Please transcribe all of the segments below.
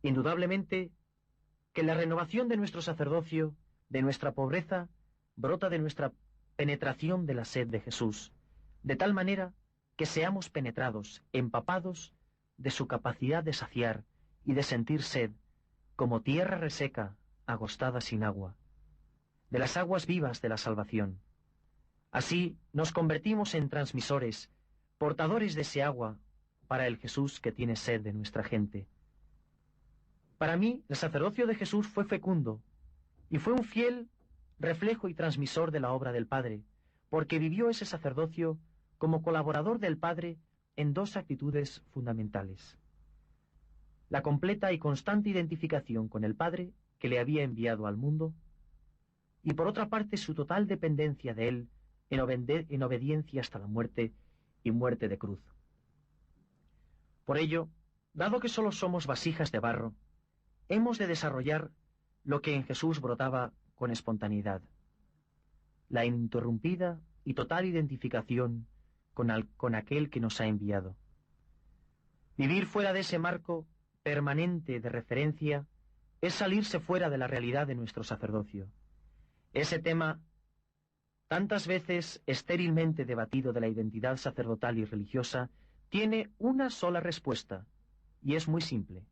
Indudablemente que la renovación de nuestro sacerdocio, de nuestra pobreza, brota de nuestra penetración de la sed de Jesús, de tal manera que seamos penetrados, empapados de su capacidad de saciar y de sentir sed, como tierra reseca, agostada sin agua, de las aguas vivas de la salvación. Así nos convertimos en transmisores, portadores de ese agua para el Jesús que tiene sed de nuestra gente. Para mí, el sacerdocio de Jesús fue fecundo y fue un fiel reflejo y transmisor de la obra del Padre, porque vivió ese sacerdocio como colaborador del Padre en dos actitudes fundamentales: la completa y constante identificación con el Padre que le había enviado al mundo, y por otra parte su total dependencia de él en obediencia hasta la muerte y muerte de cruz. Por ello, dado que sólo somos vasijas de barro, hemos de desarrollar lo que en Jesús brotaba con espontaneidad: la ininterrumpida y total identificación con aquel que nos ha enviado. Vivir fuera de ese marco permanente de referencia es salirse fuera de la realidad de nuestro sacerdocio. Ese tema, tantas veces estérilmente debatido de la identidad sacerdotal y religiosa, tiene una sola respuesta, y es muy simple.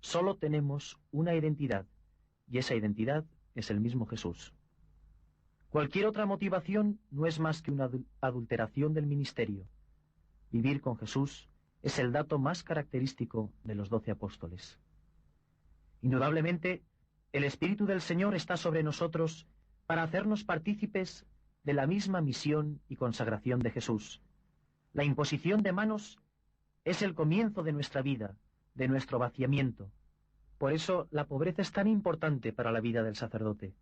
Solo tenemos una identidad, y esa identidad es el mismo Jesús. Cualquier otra motivación no es más que una adulteración del ministerio. Vivir con Jesús es el dato más característico de los 12 apóstoles. Indudablemente, el Espíritu del Señor está sobre nosotros para hacernos partícipes de la misma misión y consagración de Jesús. La imposición de manos es el comienzo de nuestra vida, de nuestro vaciamiento. Por eso la pobreza es tan importante para la vida del sacerdote.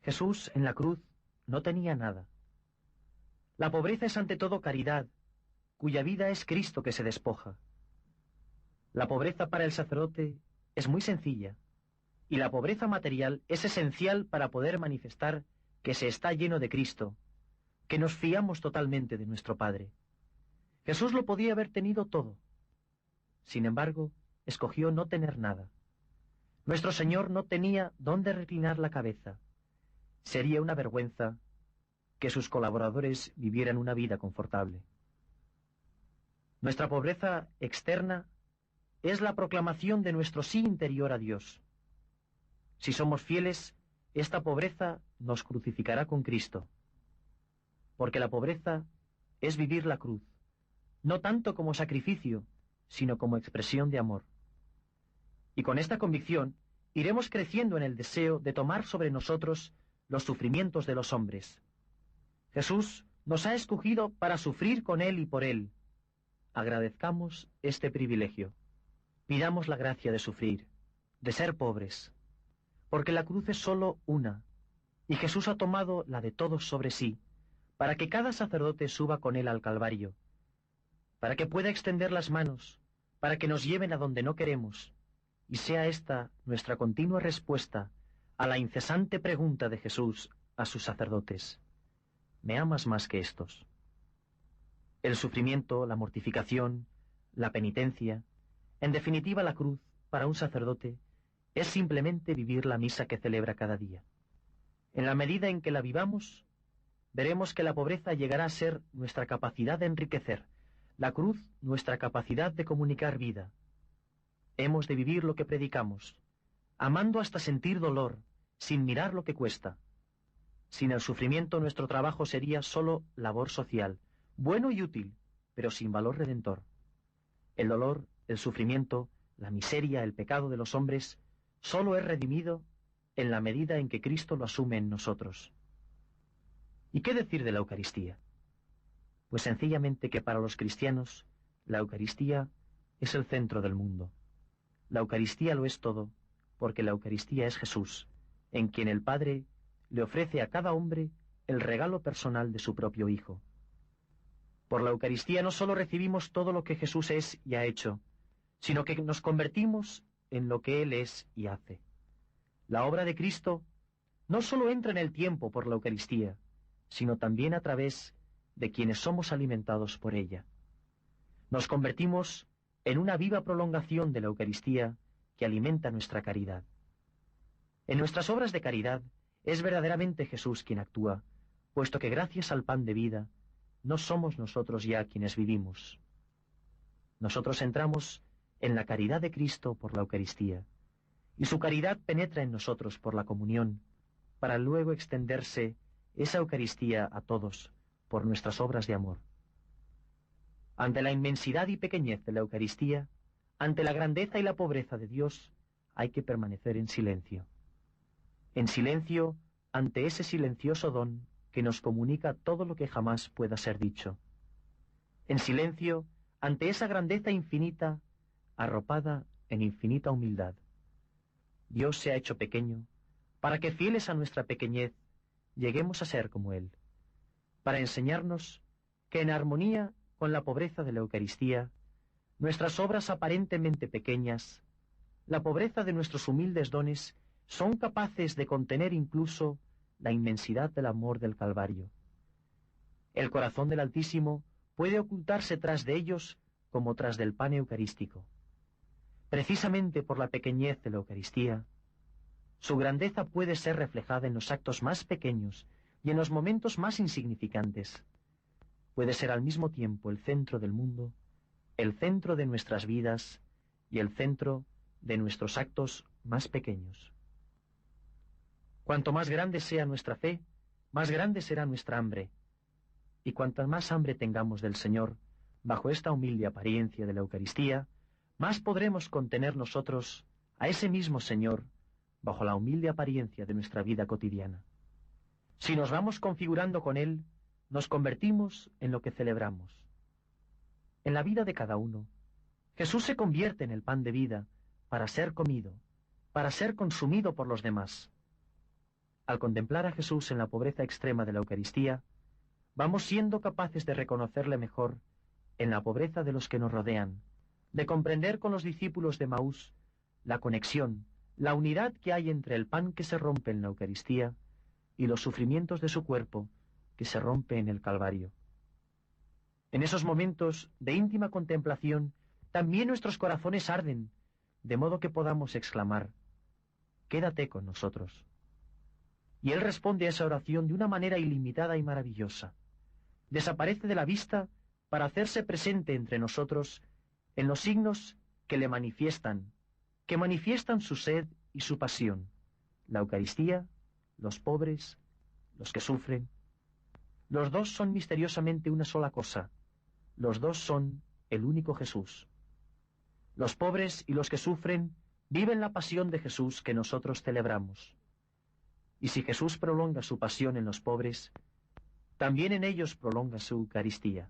Jesús en la cruz no tenía nada. La pobreza es ante todo caridad, cuya vida es Cristo que se despoja. La pobreza para el sacerdote es muy sencilla, y la pobreza material es esencial para poder manifestar que se está lleno de Cristo, que nos fiamos totalmente de nuestro Padre. Jesús lo podía haber tenido todo. Sin embargo, escogió no tener nada. Nuestro Señor no tenía dónde reclinar la cabeza. Sería una vergüenza que sus colaboradores vivieran una vida confortable. Nuestra pobreza externa es la proclamación de nuestro sí interior a Dios. Si somos fieles, esta pobreza nos crucificará con Cristo, porque la pobreza es vivir la cruz, no tanto como sacrificio, sino como expresión de amor. Y con esta convicción iremos creciendo en el deseo de tomar sobre nosotros los sufrimientos de los hombres. Jesús nos ha escogido para sufrir con Él y por Él. Agradezcamos este privilegio. Pidamos la gracia de sufrir, de ser pobres, porque la cruz es sólo una, y Jesús ha tomado la de todos sobre sí, para que cada sacerdote suba con Él al Calvario, para que pueda extender las manos, para que nos lleven a donde no queremos, y sea esta nuestra continua respuesta a la incesante pregunta de Jesús a sus sacerdotes: ¿me amas más que estos? El sufrimiento, la mortificación, la penitencia, en definitiva la cruz, para un sacerdote, es simplemente vivir la misa que celebra cada día. En la medida en que la vivamos, veremos que la pobreza llegará a ser nuestra capacidad de enriquecer, la cruz nuestra capacidad de comunicar vida. Hemos de vivir lo que predicamos, amando hasta sentir dolor, sin mirar lo que cuesta. Sin el sufrimiento nuestro trabajo sería solo labor social, bueno y útil, pero sin valor redentor. El dolor, el sufrimiento, la miseria, el pecado de los hombres, solo es redimido en la medida en que Cristo lo asume en nosotros. ¿Y qué decir de la Eucaristía? Pues sencillamente que para los cristianos la Eucaristía es el centro del mundo. La Eucaristía lo es todo, porque la Eucaristía es Jesús, en quien el Padre le ofrece a cada hombre el regalo personal de su propio Hijo. Por la Eucaristía no solo recibimos todo lo que Jesús es y ha hecho, sino que nos convertimos en lo que Él es y hace. La obra de Cristo no solo entra en el tiempo por la Eucaristía, sino también a través de quienes somos alimentados por ella. Nos convertimos en una viva prolongación de la Eucaristía que alimenta nuestra caridad. En nuestras obras de caridad es verdaderamente Jesús quien actúa, puesto que gracias al pan de vida no somos nosotros ya quienes vivimos. Nosotros entramos en la caridad de Cristo por la Eucaristía, y su caridad penetra en nosotros por la comunión, para luego extenderse esa Eucaristía a todos por nuestras obras de amor. Ante la inmensidad y pequeñez de la Eucaristía, ante la grandeza y la pobreza de Dios, hay que permanecer en silencio. En silencio ante ese silencioso don que nos comunica todo lo que jamás pueda ser dicho. En silencio ante esa grandeza infinita, arropada en infinita humildad. Dios se ha hecho pequeño, para que fieles a nuestra pequeñez, lleguemos a ser como Él, para enseñarnos que en armonía con la pobreza de la Eucaristía, nuestras obras aparentemente pequeñas, la pobreza de nuestros humildes dones, son capaces de contener incluso la inmensidad del amor del Calvario. El corazón del Altísimo puede ocultarse tras de ellos como tras del pan eucarístico. Precisamente por la pequeñez de la Eucaristía, su grandeza puede ser reflejada en los actos más pequeños y en los momentos más insignificantes. Puede ser al mismo tiempo el centro del mundo, el centro de nuestras vidas y el centro de nuestros actos más pequeños. Cuanto más grande sea nuestra fe, más grande será nuestra hambre. Y cuanta más hambre tengamos del Señor, bajo esta humilde apariencia de la Eucaristía, más podremos contener nosotros a ese mismo Señor bajo la humilde apariencia de nuestra vida cotidiana. Si nos vamos configurando con Él, nos convertimos en lo que celebramos. En la vida de cada uno, Jesús se convierte en el pan de vida para ser comido, para ser consumido por los demás. Al contemplar a Jesús en la pobreza extrema de la Eucaristía, vamos siendo capaces de reconocerle mejor en la pobreza de los que nos rodean, de comprender con los discípulos de Maús la conexión, la unidad que hay entre el pan que se rompe en la Eucaristía y los sufrimientos de su cuerpo que se rompe en el Calvario. En esos momentos de íntima contemplación, también nuestros corazones arden, de modo que podamos exclamar: «Quédate con nosotros». Y Él responde a esa oración de una manera ilimitada y maravillosa. Desaparece de la vista para hacerse presente entre nosotros en los signos que le manifiestan, su sed y su pasión: la Eucaristía, los pobres, los que sufren. Los dos son misteriosamente una sola cosa. Los dos son el único Jesús. Los pobres y los que sufren viven la pasión de Jesús que nosotros celebramos. Y si Jesús prolonga su pasión en los pobres, también en ellos prolonga su Eucaristía,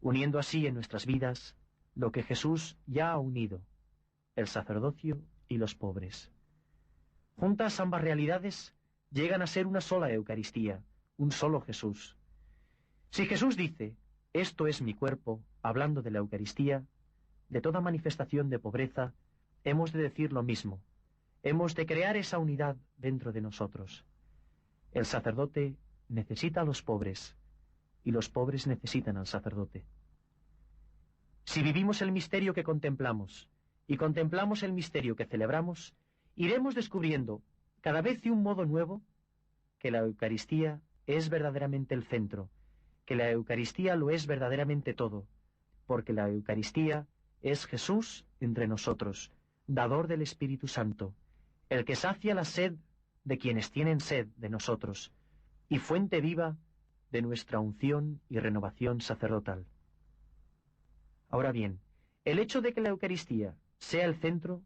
uniendo así en nuestras vidas lo que Jesús ya ha unido, el sacerdocio y los pobres. Juntas ambas realidades llegan a ser una sola Eucaristía, un solo Jesús. Si Jesús dice: «Esto es mi cuerpo», hablando de la Eucaristía, de toda manifestación de pobreza, hemos de decir lo mismo. Hemos de crear esa unidad dentro de nosotros. El sacerdote necesita a los pobres, y los pobres necesitan al sacerdote. Si vivimos el misterio que contemplamos, y contemplamos el misterio que celebramos, iremos descubriendo, cada vez de un modo nuevo, que la Eucaristía es verdaderamente el centro, que la Eucaristía lo es verdaderamente todo, porque la Eucaristía es Jesús entre nosotros, dador del Espíritu Santo, el que sacia la sed de quienes tienen sed de nosotros, y fuente viva de nuestra unción y renovación sacerdotal. Ahora bien, el hecho de que la Eucaristía sea el centro,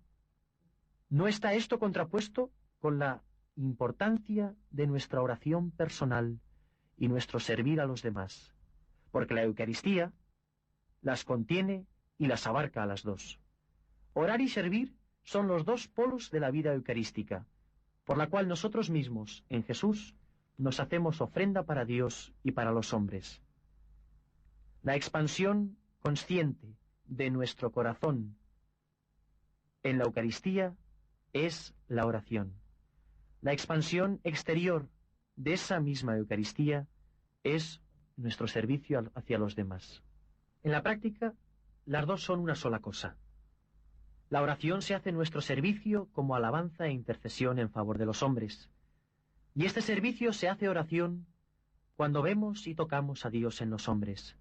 ¿no está esto contrapuesto con la importancia de nuestra oración personal y nuestro servir a los demás? Porque la Eucaristía las contiene y las abarca a las dos. Orar y servir son los dos polos de la vida eucarística, por la cual nosotros mismos, en Jesús, nos hacemos ofrenda para Dios y para los hombres. La expansión consciente de nuestro corazón en la Eucaristía es la oración. La expansión exterior de esa misma Eucaristía es nuestro servicio hacia los demás. En la práctica, las dos son una sola cosa. La oración se hace nuestro servicio como alabanza e intercesión en favor de los hombres. Y este servicio se hace oración cuando vemos y tocamos a Dios en los hombres,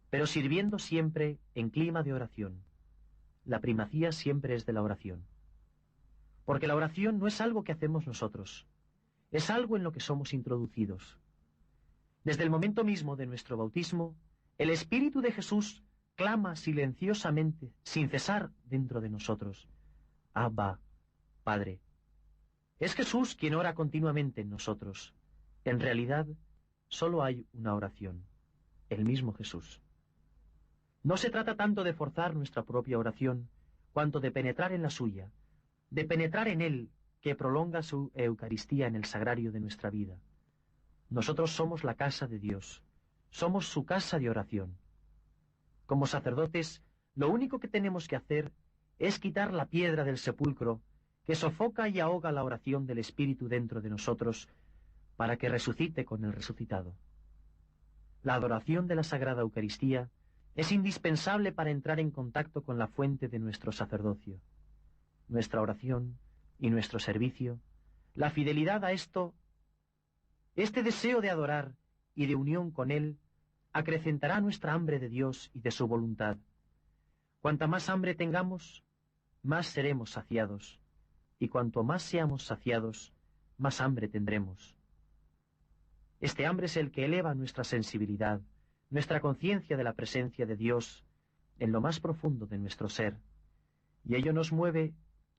pero sirviendo siempre en clima de oración. La primacía siempre es de la oración. Porque la oración no es algo que hacemos nosotros, es algo en lo que somos introducidos. Desde el momento mismo de nuestro bautismo, el Espíritu de Jesús clama silenciosamente, sin cesar, dentro de nosotros. Abba, Padre. Es Jesús quien ora continuamente en nosotros. En realidad, solo hay una oración, el mismo Jesús. No se trata tanto de forzar nuestra propia oración, cuanto de penetrar en la suya, de penetrar en Él, que prolonga su Eucaristía en el sagrario de nuestra vida. Nosotros somos la casa de Dios, somos su casa de oración. Como sacerdotes, lo único que tenemos que hacer es quitar la piedra del sepulcro que sofoca y ahoga la oración del Espíritu dentro de nosotros para que resucite con el resucitado. La adoración de la Sagrada Eucaristía es indispensable para entrar en contacto con la fuente de nuestro sacerdocio. Nuestra oración y nuestro servicio, la fidelidad a esto, este deseo de adorar y de unión con Él, acrecentará nuestra hambre de Dios y de su voluntad. Cuanta más hambre tengamos, más seremos saciados, y cuanto más seamos saciados, más hambre tendremos. Este hambre es el que eleva nuestra sensibilidad, nuestra conciencia de la presencia de Dios en lo más profundo de nuestro ser, y ello nos mueve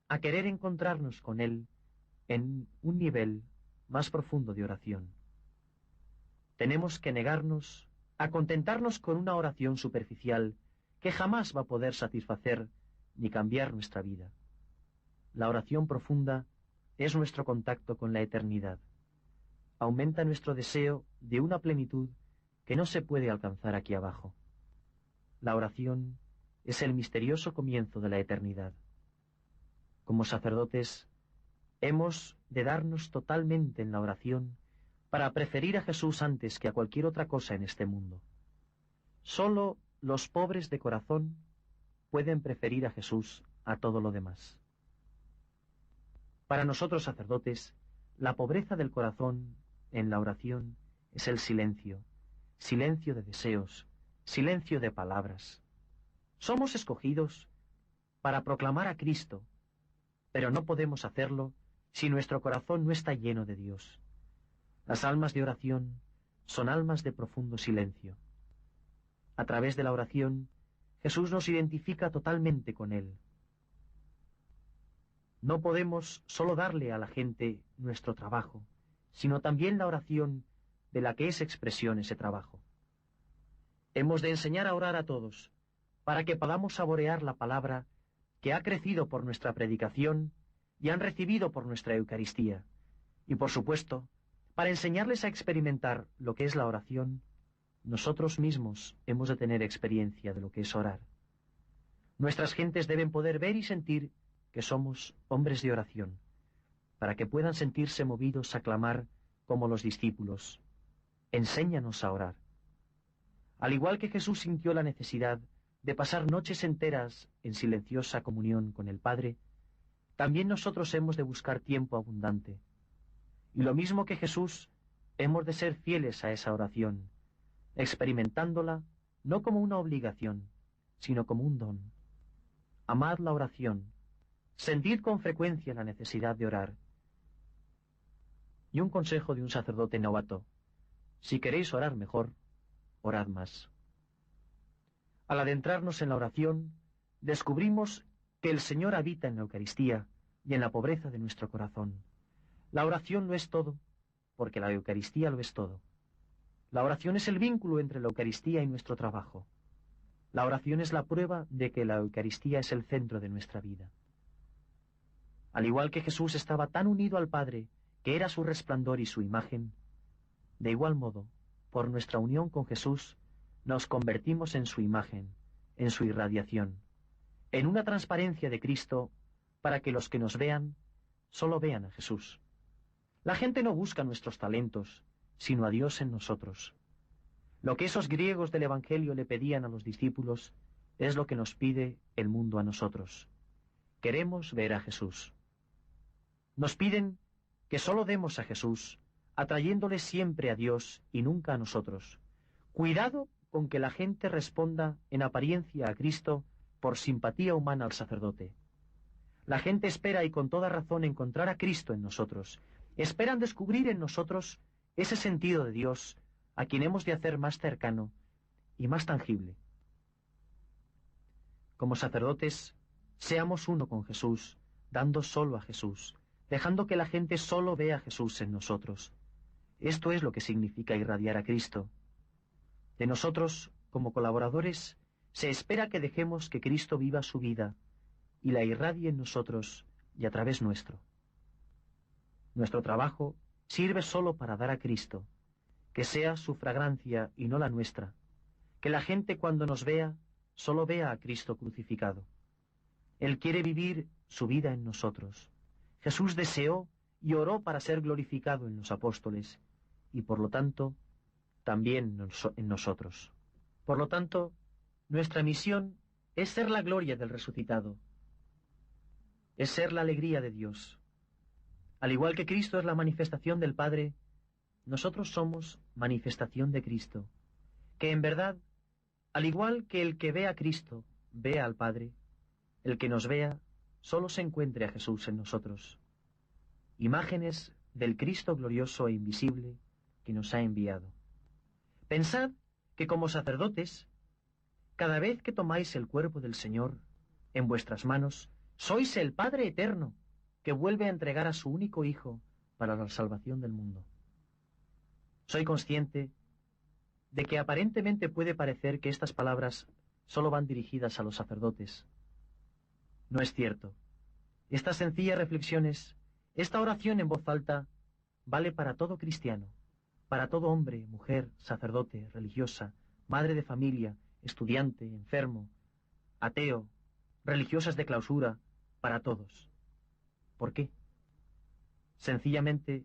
a querer encontrarnos con Él en un nivel más profundo de oración. Tenemos que negarnos a contentarnos con una oración superficial que jamás va a poder satisfacer ni cambiar nuestra vida. La oración profunda es nuestro contacto con la eternidad. Aumenta nuestro deseo de una plenitud que no se puede alcanzar aquí abajo. La oración es el misterioso comienzo de la eternidad. Como sacerdotes, hemos de darnos totalmente en la oración para preferir a Jesús antes que a cualquier otra cosa en este mundo. Solo los pobres de corazón pueden preferir a Jesús a todo lo demás. Para nosotros sacerdotes, la pobreza del corazón en la oración es el silencio, silencio de deseos, silencio de palabras. Somos escogidos para proclamar a Cristo, pero no podemos hacerlo si nuestro corazón no está lleno de Dios. Las almas de oración son almas de profundo silencio. A través de la oración, Jesús nos identifica totalmente con Él. No podemos solo darle a la gente nuestro trabajo, sino también la oración de la que es expresión ese trabajo. Hemos de enseñar a orar a todos, para que podamos saborear la palabra que ha crecido por nuestra predicación y han recibido por nuestra Eucaristía, y por supuesto, para enseñarles a experimentar lo que es la oración, nosotros mismos hemos de tener experiencia de lo que es orar. Nuestras gentes deben poder ver y sentir que somos hombres de oración, para que puedan sentirse movidos a clamar como los discípulos. Enséñanos a orar. Al igual que Jesús sintió la necesidad de pasar noches enteras en silenciosa comunión con el Padre, también nosotros hemos de buscar tiempo abundante. Y lo mismo que Jesús, hemos de ser fieles a esa oración, experimentándola no como una obligación, sino como un don. Amad la oración, sentid con frecuencia la necesidad de orar. Y un consejo de un sacerdote novato: si queréis orar mejor, orad más. Al adentrarnos en la oración, descubrimos que el Señor habita en la Eucaristía y en la pobreza de nuestro corazón. La oración lo es todo, porque la Eucaristía lo es todo. La oración es el vínculo entre la Eucaristía y nuestro trabajo. La oración es la prueba de que la Eucaristía es el centro de nuestra vida. Al igual que Jesús estaba tan unido al Padre, que era su resplandor y su imagen, de igual modo, por nuestra unión con Jesús, nos convertimos en su imagen, en su irradiación, en una transparencia de Cristo, para que los que nos vean, solo vean a Jesús. La gente no busca nuestros talentos, sino a Dios en nosotros. Lo que esos griegos del Evangelio le pedían a los discípulos es lo que nos pide el mundo a nosotros. Queremos ver a Jesús. Nos piden que solo demos a Jesús, atrayéndole siempre a Dios y nunca a nosotros. Cuidado con que la gente responda en apariencia a Cristo por simpatía humana al sacerdote. La gente espera, y con toda razón, encontrar a Cristo en nosotros. Esperan descubrir en nosotros ese sentido de Dios a quien hemos de hacer más cercano y más tangible. Como sacerdotes, seamos uno con Jesús, dando solo a Jesús, dejando que la gente solo vea a Jesús en nosotros. Esto es lo que significa irradiar a Cristo. De nosotros, como colaboradores, se espera que dejemos que Cristo viva su vida y la irradie en nosotros y a través nuestro. Nuestro trabajo sirve solo para dar a Cristo, que sea su fragancia y no la nuestra, que la gente cuando nos vea, solo vea a Cristo crucificado. Él quiere vivir su vida en nosotros. Jesús deseó y oró para ser glorificado en los apóstoles, y por lo tanto, también en nosotros. Por lo tanto, nuestra misión es ser la gloria del resucitado, es ser la alegría de Dios. Al igual que Cristo es la manifestación del Padre, nosotros somos manifestación de Cristo, que en verdad, al igual que el que ve a Cristo, ve al Padre, el que nos vea, solo se encuentre a Jesús en nosotros. Imágenes del Cristo glorioso e invisible que nos ha enviado. Pensad que como sacerdotes, cada vez que tomáis el cuerpo del Señor en vuestras manos, sois el Padre eterno que vuelve a entregar a su único Hijo para la salvación del mundo. Soy consciente de que aparentemente puede parecer que estas palabras solo van dirigidas a los sacerdotes. No es cierto. Estas sencillas reflexiones, esta oración en voz alta, vale para todo cristiano, para todo hombre, mujer, sacerdote, religiosa, madre de familia, estudiante, enfermo, ateo, religiosas de clausura, para todos. ¿Por qué? Sencillamente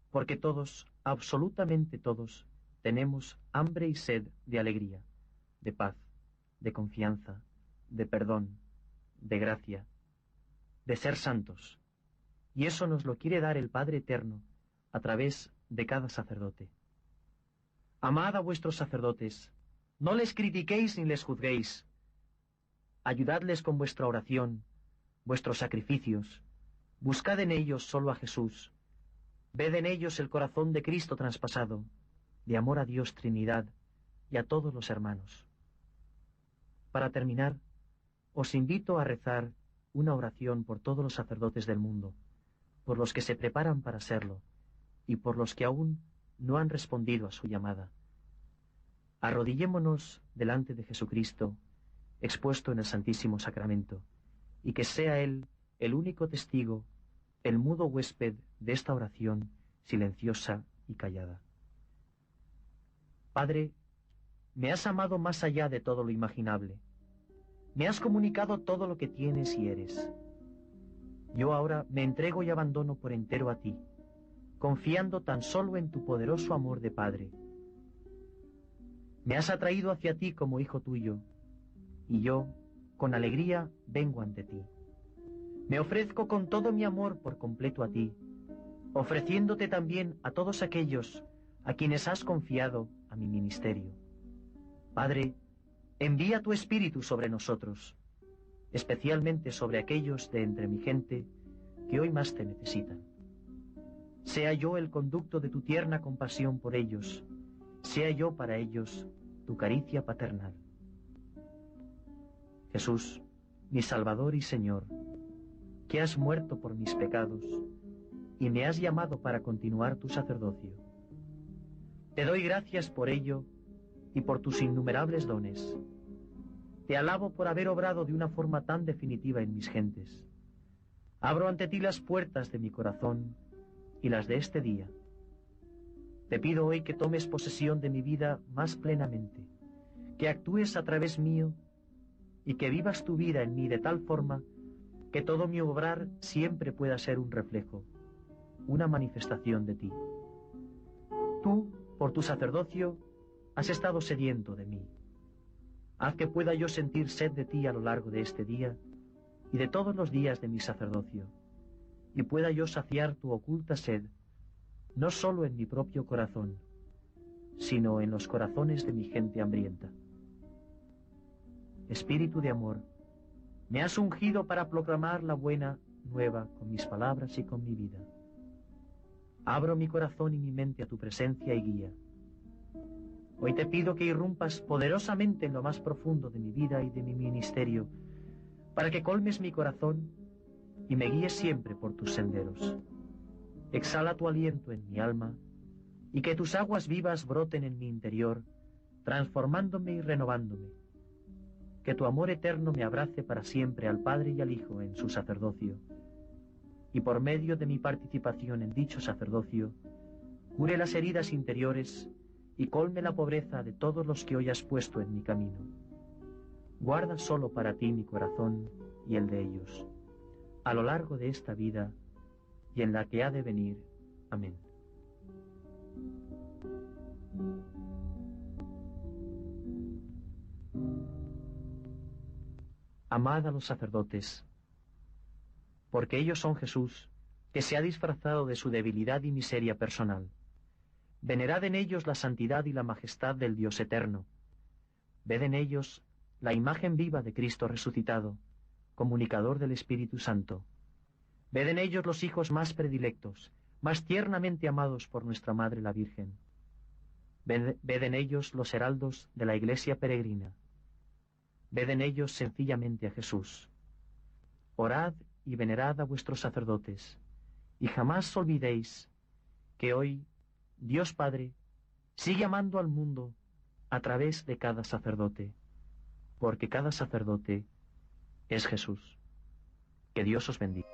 porque todos, absolutamente todos, tenemos hambre y sed de alegría, de paz, de confianza, de perdón, de gracia, de ser santos. Y eso nos lo quiere dar el Padre Eterno a través de cada sacerdote. Amad a vuestros sacerdotes, no les critiquéis ni les juzguéis. Ayudadles con vuestra oración, vuestros sacrificios. Buscad en ellos solo a Jesús. Ved en ellos el corazón de Cristo traspasado, de amor a Dios Trinidad y a todos los hermanos. Para terminar, os invito a rezar una oración por todos los sacerdotes del mundo, por los que se preparan para serlo y por los que aún no han respondido a su llamada. Arrodillémonos delante de Jesucristo, expuesto en el Santísimo Sacramento, y que sea Él el único testigo, el mudo huésped de esta oración silenciosa y callada. Padre, me has amado más allá de todo lo imaginable. Me has comunicado todo lo que tienes y eres. Yo ahora me entrego y abandono por entero a ti, confiando tan solo en tu poderoso amor de Padre. Me has atraído hacia ti como hijo tuyo, y yo, con alegría, vengo ante ti. Me ofrezco con todo mi amor por completo a ti, ofreciéndote también a todos aquellos a quienes has confiado a mi ministerio. Padre, envía tu Espíritu sobre nosotros, especialmente sobre aquellos de entre mi gente que hoy más te necesitan. Sea yo el conducto de tu tierna compasión por ellos, sea yo para ellos tu caricia paternal. Jesús, mi Salvador y Señor, que has muerto por mis pecados y me has llamado para continuar tu sacerdocio. Te doy gracias por ello y por tus innumerables dones. Te alabo por haber obrado de una forma tan definitiva en mis gentes. Abro ante ti las puertas de mi corazón y las de este día. Te pido hoy que tomes posesión de mi vida más plenamente, que actúes a través mío y que vivas tu vida en mí de tal forma que todo mi obrar siempre pueda ser un reflejo, una manifestación de ti. Tú, por tu sacerdocio, has estado sediento de mí. Haz que pueda yo sentir sed de ti a lo largo de este día y de todos los días de mi sacerdocio, y pueda yo saciar tu oculta sed, no solo en mi propio corazón, sino en los corazones de mi gente hambrienta. Espíritu de amor, me has ungido para proclamar la buena nueva con mis palabras y con mi vida. Abro mi corazón y mi mente a tu presencia y guía. Hoy te pido que irrumpas poderosamente en lo más profundo de mi vida y de mi ministerio, para que colmes mi corazón y me guíes siempre por tus senderos. Exhala tu aliento en mi alma y que tus aguas vivas broten en mi interior, transformándome y renovándome. Que tu amor eterno me abrace para siempre al Padre y al Hijo en su sacerdocio, y por medio de mi participación en dicho sacerdocio, cure las heridas interiores y colme la pobreza de todos los que hoy has puesto en mi camino. Guarda solo para ti mi corazón y el de ellos, a lo largo de esta vida y en la que ha de venir. Amén. Amad a los sacerdotes, porque ellos son Jesús, que se ha disfrazado de su debilidad y miseria personal. Venerad en ellos la santidad y la majestad del Dios eterno. Ved en ellos la imagen viva de Cristo resucitado, comunicador del Espíritu Santo. Ved en ellos los hijos más predilectos, más tiernamente amados por nuestra Madre la Virgen. Ved en ellos los heraldos de la Iglesia peregrina. Ved en ellos sencillamente a Jesús. Orad y venerad a vuestros sacerdotes, y jamás olvidéis que hoy Dios Padre sigue amando al mundo a través de cada sacerdote, porque cada sacerdote es Jesús. Que Dios os bendiga.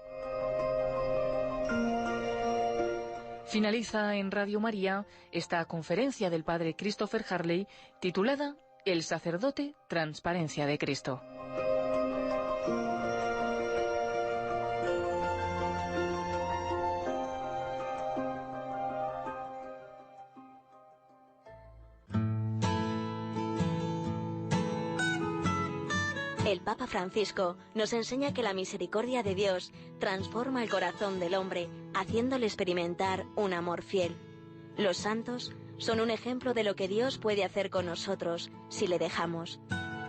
Finaliza en Radio María esta conferencia del padre Christopher Harley titulada El sacerdote, transparencia de Cristo. El Papa Francisco nos enseña que la misericordia de Dios transforma el corazón del hombre, haciéndole experimentar un amor fiel. Los santos son un ejemplo de lo que Dios puede hacer con nosotros si le dejamos.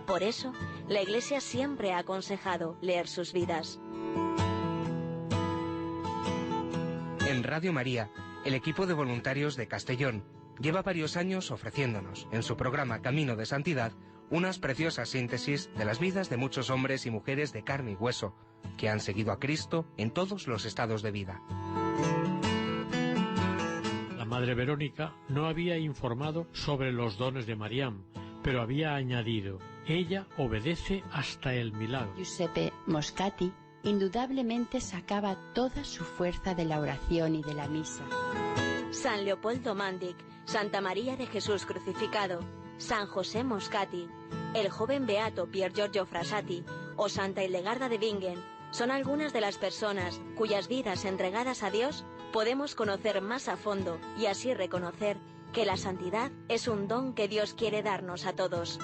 Por eso, la Iglesia siempre ha aconsejado leer sus vidas. En Radio María, el equipo de voluntarios de Castellón lleva varios años ofreciéndonos, en su programa Camino de Santidad, unas preciosas síntesis de las vidas de muchos hombres y mujeres de carne y hueso, que han seguido a Cristo en todos los estados de vida. La Madre Verónica no había informado sobre los dones de Mariam, pero había añadido: ella obedece hasta el milagro. Giuseppe Moscati indudablemente sacaba toda su fuerza de la oración y de la misa. San Leopoldo Mandic, Santa María de Jesús crucificado, San José Moscati, el joven beato Pier Giorgio Frassati o Santa Hildegarda de Bingen son algunas de las personas cuyas vidas entregadas a Dios podemos conocer más a fondo y así reconocer que la santidad es un don que Dios quiere darnos a todos.